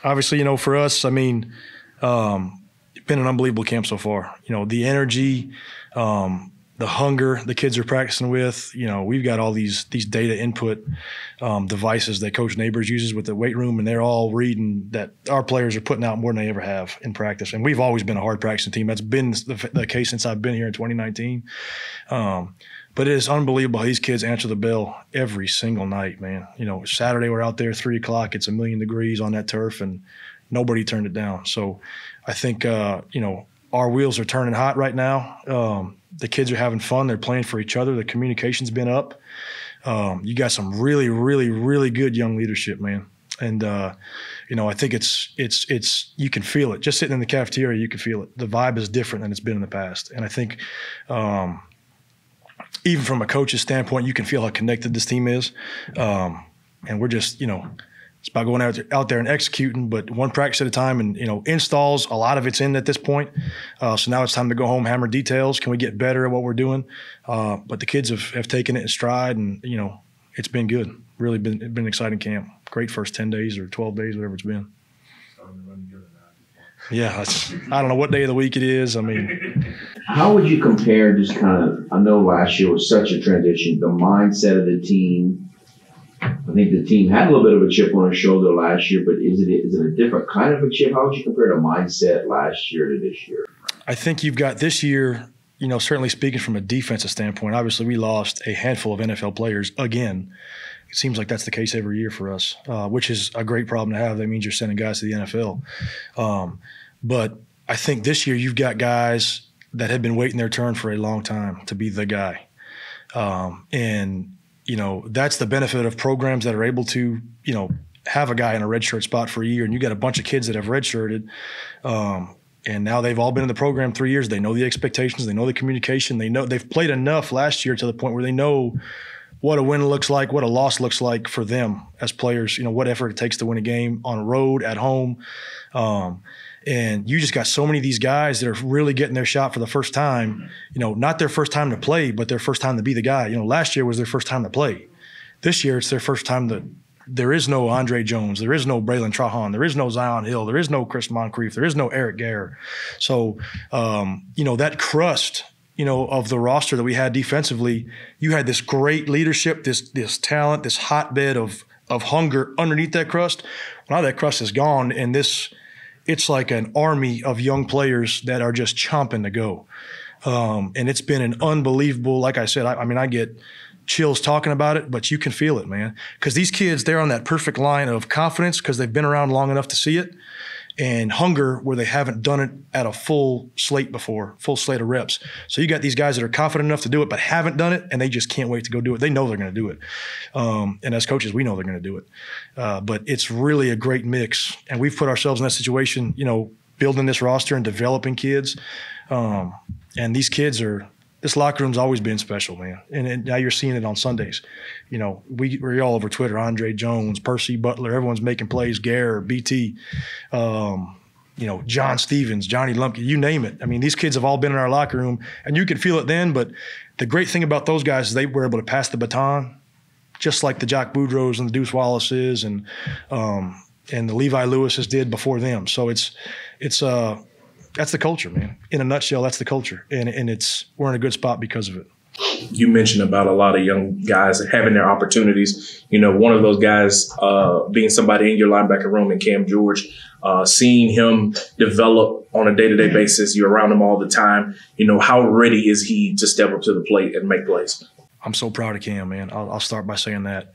Obviously, for us, I mean, it's been an unbelievable camp so far. The energy, the hunger the kids are practicing with. We've got all these data input devices that Coach Neighbors uses with the weight room, and they're all reading that our players are putting out more than they ever have in practice. And we've always been a hard practicing team. That's been the case since I've been here in 2019. But it is unbelievable how these kids answer the bell every single night, man. Saturday we're out there 3 o'clock. It's 1,000,000 degrees on that turf, and nobody turned it down. So I think, our wheels are turning hot right now. The kids are having fun. They're playing for each other. The communication's been up. You got some really, really, really good young leadership, man. And, I think it's you can feel it. Just sitting in the cafeteria, you can feel it. The vibe is different than it's been in the past. And I think even from a coach's standpoint, you can feel how connected this team is. And we're just, it's about going out there and executing, but one practice at a time. And, installs, a lot of it's in at this point. So now it's time to go home, hammer details. Can we get better at what we're doing? But the kids have taken it in stride, and, it's been good. Really been an exciting camp. Great first 10 days or 12 days, whatever it's been. Yeah, I don't know what day of the week it is. I mean, how would you compare just kind of, I know last year was such a transition, the mindset of the team. I think the team had a little bit of a chip on its shoulder last year, but is it a different kind of a chip? How would you compare the mindset last year to this year? I think you've got this year, certainly speaking from a defensive standpoint, obviously we lost a handful of NFL players again. It seems like that's the case every year for us, which is a great problem to have. That means you're sending guys to the NFL. But I think this year you've got guys that have been waiting their turn for a long time to be the guy. And that's the benefit of programs that are able to, have a guy in a redshirt spot for a year, and you got a bunch of kids that have redshirted. And now they've all been in the program 3 years. They know the expectations. They know the communication. They know they've played enough last year to the point where they know what a win looks like, what a loss looks like for them as players, what effort it takes to win a game on the road, at home. And you just got so many of these guys that are really getting their shot for the first time, not their first time to play, but their first time to be the guy. Last year was their first time to play. This year it's their first time to – there is no Andre Jones. There is no Braylon Trahan. There is no Zion Hill. There is no Chris Moncrief. There is no Eric Gare. So, that crust – of the roster that we had defensively, you had this great leadership, this talent, this hotbed of hunger underneath that crust. Now that crust is gone, and it's like an army of young players that are just chomping to go. And it's been an unbelievable, like I said, I get chills talking about it, but you can feel it, man. Because these kids, they're on that perfect line of confidence because they've been around long enough to see it, and hunger where they haven't done it at a full slate before, full slate of reps. So you got these guys that are confident enough to do it but haven't done it, and they just can't wait to go do it. They know they're going to do it. And as coaches, we know they're going to do it. But it's really a great mix. And we've put ourselves in that situation, building this roster and developing kids. And these kids this locker room's always been special, man. And now you're seeing it on Sundays. We're all over Twitter. Andre Jones, Percy Butler, everyone's making plays. Gare, BT, John Stevens, Johnny Lumpkin, you name it. I mean, these kids have all been in our locker room, and you could feel it then. But the great thing about those guys is they were able to pass the baton, just like the Jock Boudreaux and the Deuce Wallaces and the Levi Lewises did before them. So it's that's the culture, man. In a nutshell, that's the culture. And we're in a good spot because of it. You mentioned about a lot of young guys having their opportunities. One of those guys being somebody in your linebacker room in Cam George, seeing him develop on a day-to-day basis. You're around him all the time. How ready is he to step up to the plate and make plays? I'm so proud of Cam, man. I'll start by saying that.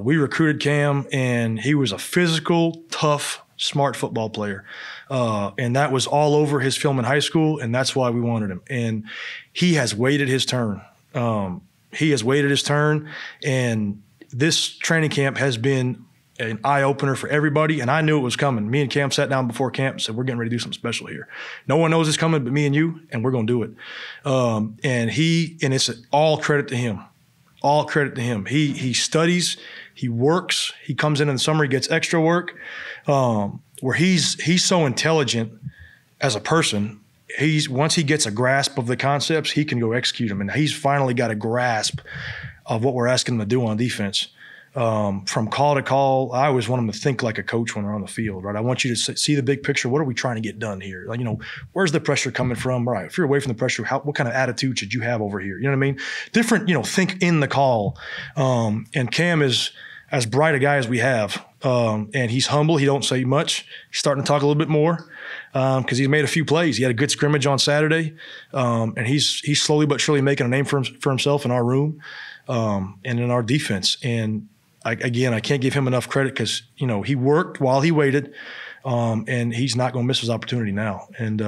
We recruited Cam, and he was a physical, tough, smart football player. And that was all over his film in high school, and that's why we wanted him. And he has waited his turn. And this training camp has been an eye-opener for everybody, and I knew it was coming. Me and Cam sat down before camp and said, we're getting ready to do something special here. No one knows it's coming but me and you, and we're going to do it. And it's all credit to him. All credit to him. He studies, he works, he comes in the summer, he gets extra work, where he's so intelligent as a person. Once he gets a grasp of the concepts, he can go execute them. And he's finally got a grasp of what we're asking him to do on defense. from call to call. I always want them to think like a coach when they're on the field, right? I want you to see the big picture. What are we trying to get done here? Like, where's the pressure coming from? All right, if you're away from the pressure, what kind of attitude should you have over here? You know what I mean? Different, think in the call. And Cam is as bright a guy as we have. And he's humble. He don't say much. He's starting to talk a little bit more because he's made a few plays. He had a good scrimmage on Saturday. And he's slowly but surely making a name for himself in our room and in our defense. And I can't give him enough credit because, he worked while he waited, and he's not going to miss his opportunity now. And,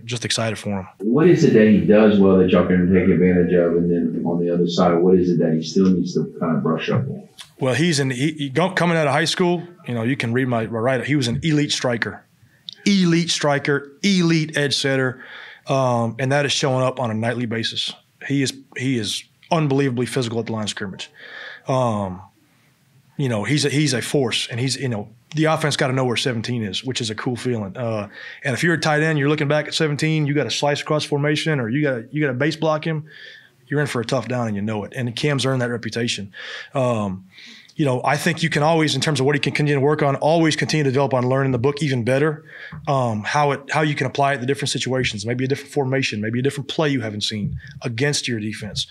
just excited for him. What is it that he does well that y'all can take advantage of? And then on the other side, what is it that he still needs to kind of brush up on? Well, coming out of high school, you can read my right. He was an elite striker, elite edge setter, and that is showing up on a nightly basis. He is unbelievably physical at the line of scrimmage. He's a force, and the offense got to know where 17 is, which is a cool feeling. And if you're a tight end, you're looking back at 17, you got to slice across formation, or you got to base block him. You're in for a tough down, and you know it. And Cam's earned that reputation. I think you can always, in terms of what he can continue to work on, always continue to develop on learning the book even better. How you can apply it to different situations, maybe a different formation, maybe a different play you haven't seen against your defense.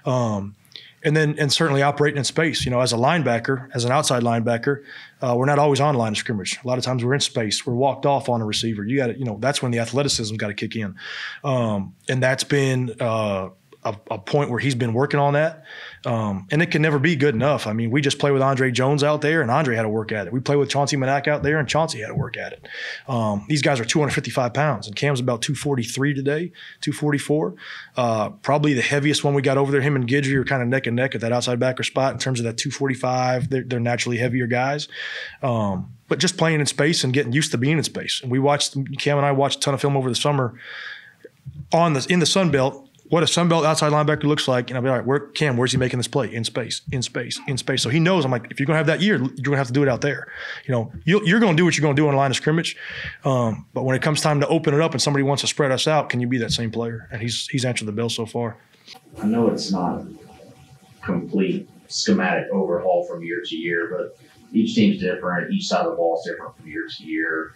And certainly operating in space. As a linebacker, as an outside linebacker, we're not always on line of scrimmage. A lot of times we're in space. We're walked off on a receiver. You got to, that's when the athleticism's got to kick in. And that's been a point where he's been working on that. And it can never be good enough. I mean, we just play with Andre Jones out there, and Andre had to work at it. We play with Chauncey Manak out there, and Chauncey had to work at it. These guys are 255 pounds, and Cam's about 243 today, 244. Probably the heaviest one we got over there. Him and Guidry are kind of neck and neck at that outside backer spot in terms of that 245. They're naturally heavier guys. But just playing in space and getting used to being in space. And Cam and I watched a ton of film over the summer in the Sun Belt. What a Sun Belt outside linebacker looks like, and I'll be all right, where's he making this play? In space. So he knows, I'm like, if you're going to have that year, you're going to have to do it out there. You're going to do what you're going to do on the line of scrimmage. But when it comes time to open it up and somebody wants to spread us out, can you be that same player? And he's answered the bell so far. I know it's not complete schematic overhaul from year to year, but each team's different. Each side of the ball is different from year to year.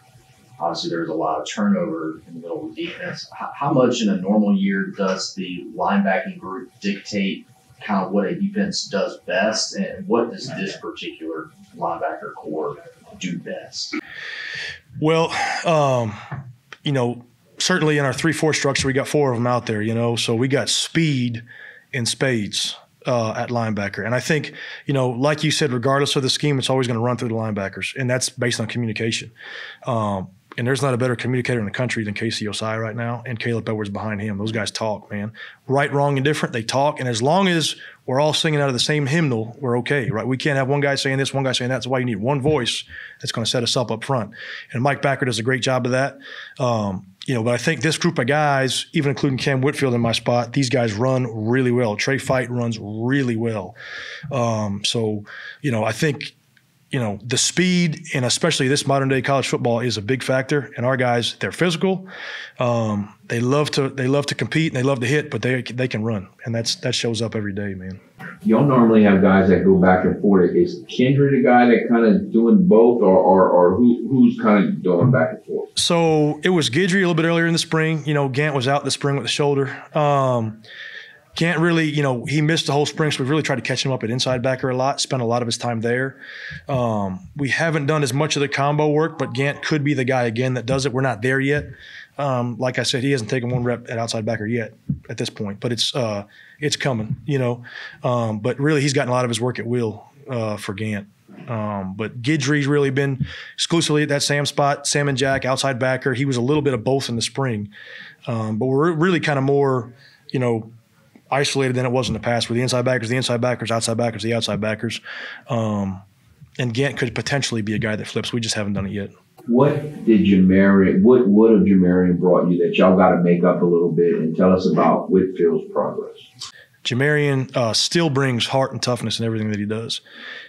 Obviously, there's a lot of turnover in the middle of the defense. How much in a normal year does the linebacking group dictate kind of what a defense does best, and what does this particular linebacker core do best? Well, certainly in our 3-4 structure, we got 4 of them out there, so we got speed in spades at linebacker. And I think, like you said, regardless of the scheme, it's always going to run through the linebackers, and that's based on communication. And there's not a better communicator in the country than Casey Osai right now, and Caleb Edwards behind him. Those guys talk, man. Right, wrong, and different, they talk. And as long as we're all singing out of the same hymnal, we're okay, right? We can't have one guy saying this, one guy saying that. That's why you need one voice that's going to set us up front. And Mike Backer does a great job of that. But I think this group of guys, even including Cam Whitfield in my spot, these guys run really well. Trey Fight runs really well. I think – the speed, and especially this modern day college football, is a big factor. And our guys, they're physical. They love to compete and they love to hit, but they can run, and that shows up every day, man. Y'all normally have guys that go back and forth. Is Kendra the guy that kind of doing both, or who's kind of going back and forth? So it was Guidry a little bit earlier in the spring. Gant was out in the spring with the shoulder. Can't really, he missed the whole spring, so we've really tried to catch him up at inside backer a lot, spent a lot of his time there. We haven't done as much of the combo work, but Gant could be the guy again that does it. We're not there yet. Like I said, he hasn't taken one rep at outside backer yet at this point, but it's coming, But really, he's gotten a lot of his work at will for Gant. But Guidry's really been exclusively at that Sam spot, Sam and Jack, outside backer. He was a little bit of both in the spring. But we're really kind of more, isolated than it was in the past, where the inside backers, outside backers, the outside backers. And Gant could potentially be a guy that flips. We just haven't done it yet. What did Jamarian, what have Jamarian brought you that y'all got to make up a little bit, and tell us about Whitfield's progress? Jamarian still brings heart and toughness in everything that he does,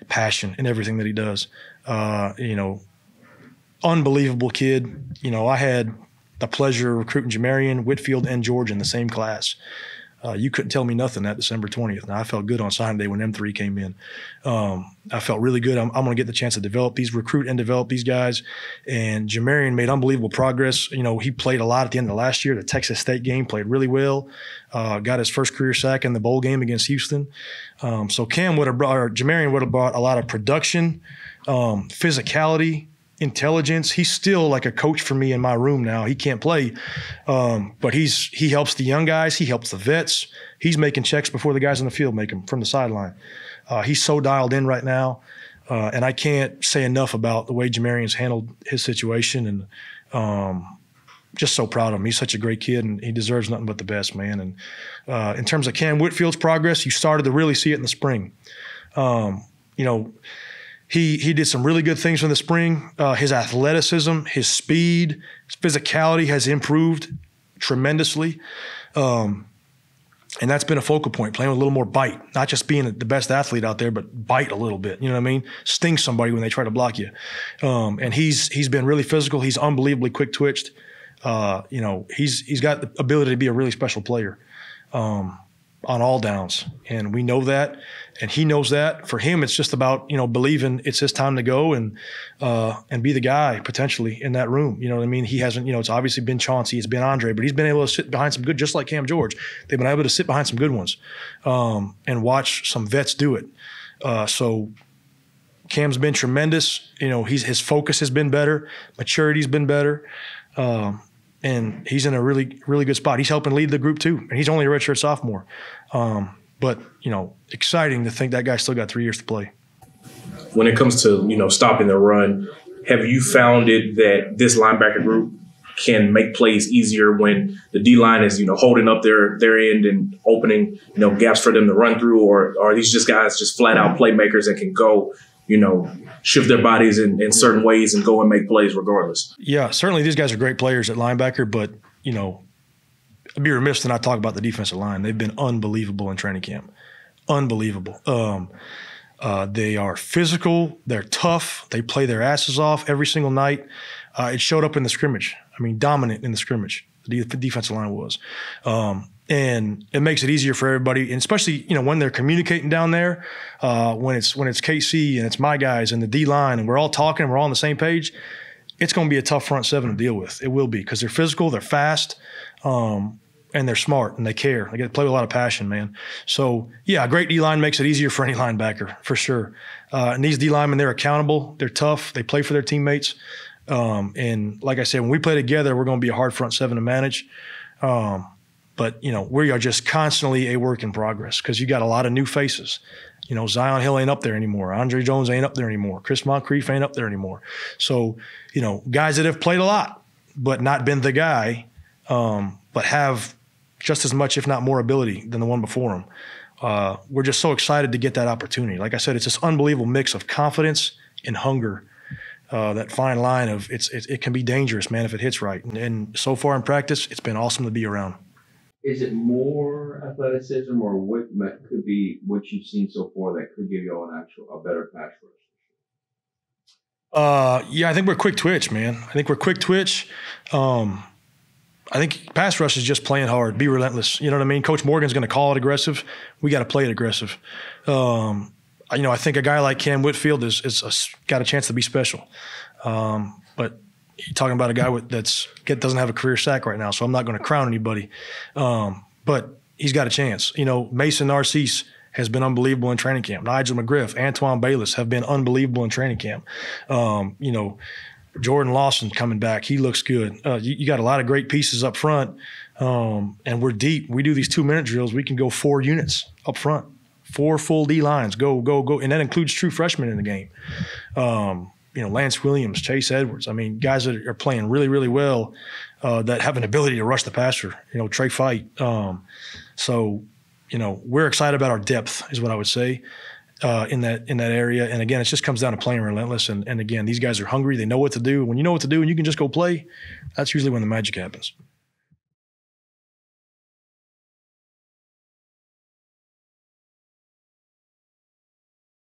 passion in everything that he does. Unbelievable kid. I had the pleasure of recruiting Jamarian, Whitfield, and George in the same class. You couldn't tell me nothing that December 20th. Now, I felt good on signing day when them three came in. I felt really good. I'm going to get the chance to recruit and develop these guys. And Jamarian made unbelievable progress. He played a lot at the end of last year. The Texas State game, played really well. Got his first career sack in the bowl game against Houston. So Jamarian would have brought a lot of production, physicality, intelligence. He's still like a coach for me in my room now. He can't play, but he helps the young guys. He helps the vets. He's making checks before the guys on the field make them from the sideline. He's so dialed in right now, and I can't say enough about the way Jamarian's handled his situation, and just so proud of him. He's such a great kid, and he deserves nothing but the best, man. And in terms of Cam Whitfield's progress, you started to really see it in the spring. He did some really good things in the spring. His athleticism, his speed, his physicality has improved tremendously. And that's been a focal point, playing with a little more bite, not just being the best athlete out there, but bite a little bit. You know what I mean? Sting somebody when they try to block you. And he's been really physical. He's unbelievably quick twitched. He's got the ability to be a really special player on all downs. And we know that. And he knows that. For him, it's just about, believing it's his time to go and be the guy potentially in that room. You know what I mean? He hasn't, it's obviously been Chauncey, it's been Andre, but he's been able to sit behind some good, just like Cam George. They've been able to sit behind some good ones and watch some vets do it. So Cam's been tremendous. His focus has been better. Maturity's been better. And he's in a really, really good spot. He's helping lead the group too. And he's only a redshirt sophomore. But exciting to think that guy still got 3 years to play. When it comes to, stopping the run, have you found it that this linebacker group can make plays easier when the D-line is, holding up their end and opening, gaps for them to run through? Or are these just guys just flat out playmakers that can go, shift their bodies in certain ways and go and make plays regardless? Yeah, certainly these guys are great players at linebacker, but, I'd be remiss to not talk about the defensive line. They've been unbelievable in training camp. Unbelievable. They are physical. They're tough. They play their asses off every single night. It showed up in the scrimmage. Dominant in the scrimmage. The defensive line was. And it makes it easier for everybody, and especially, when they're communicating down there, when it's KC and it's my guys and the D-line and we're all talking and we're all on the same page, it's going to be a tough front seven to deal with. It will be, because they're physical, they're fast, and they're smart and they care. They get to play with a lot of passion, man. So, yeah, a great D-line makes it easier for any linebacker, for sure. And these D-linemen, they're accountable. They're tough. They play for their teammates. And like I said, when we play together, we're going to be a hard front seven to manage. But, we are just constantly a work in progress, because you got a lot of new faces. Zion Hill ain't up there anymore. Andre Jones ain't up there anymore. Chris Moncrief ain't up there anymore. So, guys that have played a lot but not been the guy, but have just as much, if not more, ability than the one before him. We're just so excited to get that opportunity. Like I said, it's this unbelievable mix of confidence and hunger. That fine line of it can be dangerous, man, if it hits right. And so far in practice, it's been awesome to be around. Is it more athleticism, or what could be what you've seen so far that could give you a better pass rush? Yeah, I think we're quick twitch, man. I think we're quick twitch. I think pass rush is just playing hard, be relentless. You know what I mean? Coach Morgan's going to call it aggressive. We got to play it aggressive. I think a guy like Cam Whitfield is got a chance to be special. But you're talking about a guy doesn't have a career sack right now, so I'm not going to crown anybody. But he's got a chance. Mason Narcisse has been unbelievable in training camp. Nigel McGriff, Antoine Bayless have been unbelievable in training camp. Jordan Lawson coming back. He looks good. You got a lot of great pieces up front, and we're deep. We do these 2-minute drills. We can go 4 units up front, 4 full D lines. Go, and that includes true freshmen in the game. Lance Williams, Chase Edwards. Guys that are playing really, really well that have an ability to rush the passer. Trey Fight. We're excited about our depth, is what I would say. In that area. And again, it just comes down to playing relentless. And again, these guys are hungry. They know what to do. When you know what to do and you can just go play, that's usually when the magic happens.